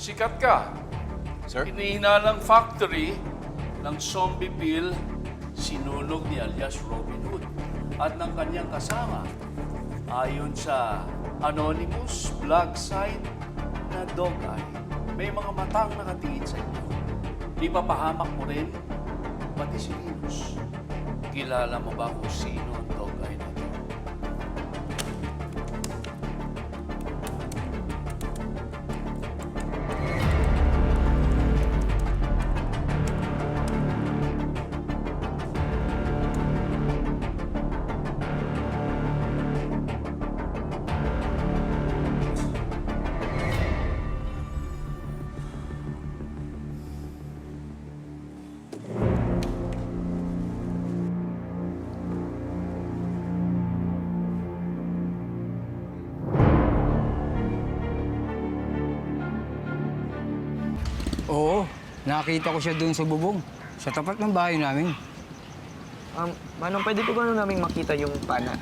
sikat ka. Sir? Hinihinalang factory ng zombie pill sinunog ni alias Robin Hood at ng kanyang kasama ayon sa anonymous blog site na Dog Eye. May mga matang nakatingin sa inyo. Ipapahamak mo rin pati si Linus. Kilala mo ba kung sino ang Dog Eye na to? Oo, nakita ko siya doon sa bubong. Sa tapat ng bahay namin. Manong, pwede po ba namin makita yung pana?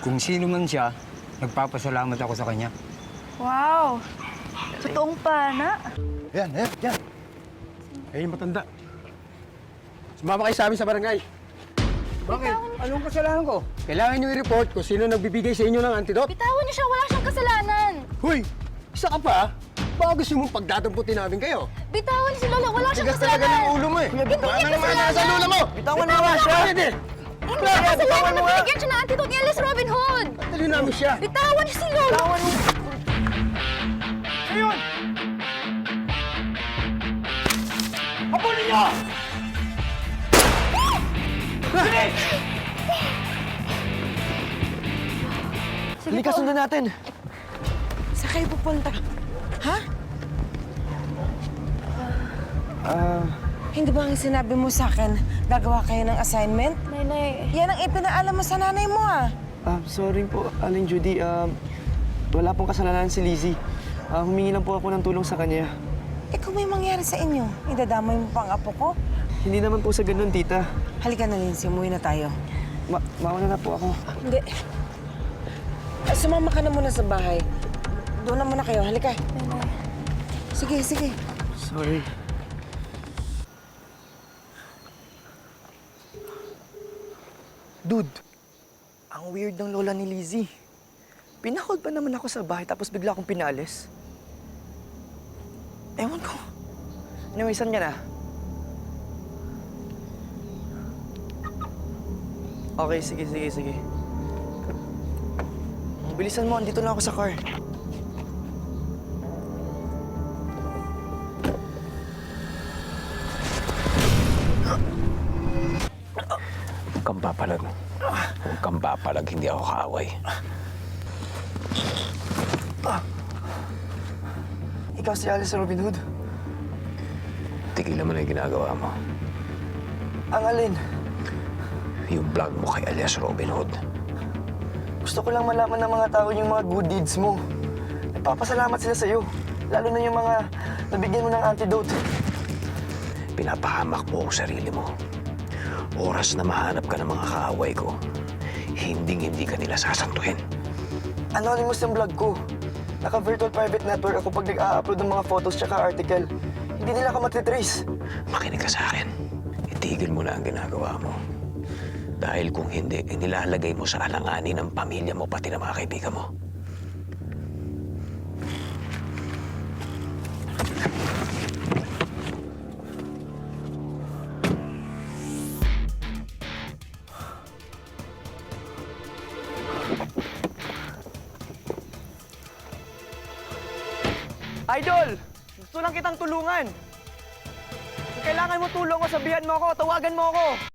Kung sino man siya, nagpapasalamat ako sa kanya. Wow! Totoong pana? Yan. Ayun yung matanda. Sumama kayo sa amin sa barangay. Bakit? Anong kasalanan ko? Kailangan niyo i-report kung sino nagbibigay sa inyo ng antidote. Bitawan niyo siya, wala siyang kasalanan! Huy! Isa ka pa? Baka gusto mong pagdadamputin namin kayo. Bitawan niyo si Lola, wala siyang Tigas talaga kasalanan! ng ulo mo eh. Hindi niya kasalanan! Sa ulo mo! Bitawan mo nga siya! Pwede! Hindi niya kasalanan na binigyan siya ng antidote ni Alice Robin Hood! Dali namin siya. Bitawan niyo si Lola! Ayun! Habulin niyo! Halika, sundan natin. Saan kayo pupunta? Ha? Hindi ba ang sinabi mo sa akin, gagawa kayo ng assignment? Nay, Yan ang ipinaalam mo sa nanay mo, ah. Sorry po, Aling Judy. Wala pong kasalanan si Lizzie. Humingi lang po ako ng tulong sa kanya. Eh kung may mangyari sa inyo, idadamay mo pang apo ko? Hindi naman po sa ganun, tita. Halika na, Lindsay, umuwi na tayo. Mauna na po ako. Hindi. Sumama ka na muna sa bahay. Doon na muna kayo, halika. Sige. Sorry. Dude, ang weird ng lola ni Lizzie. Pinakod pa naman ako sa bahay tapos bigla akong pinalis. Ewan ko. Anyway, saan ka na? Okay, sige. Bilisan mo, andito na ako sa car. Huwag kang papalag. Huwag kang papalag, hindi ako kaaway. Ikaw si Alice Robin Hood. Tigilan mo na yung ginagawa mo. Ang alin? Yung vlog mo kay alias Robin Hood. Gusto ko lang malaman ng mga tao yung mga good deeds mo. Nagpapasalamat sila sa'yo. Lalo na yung mga nabigyan mo ng antidote. Pinapahamak mo ang sarili mo. Oras na mahanap ka ng mga kaaway ko, hindi ka nila sasantuhin. Anonymous yung vlog ko. Naka-virtual private network ako pag nag-a-upload ng mga photos tsaka article. Hindi nila ka matitrace. Makinig ka sa akin. Itigil mo na ang ginagawa mo. Dahil kung hindi, inilalagay mo sa alanganin ng pamilya mo pati ng mga kaibigan mo. Idol! Gusto lang kitang tulungan. Kung kailangan mo tulong ko, sabihan mo ako, tawagan mo ako.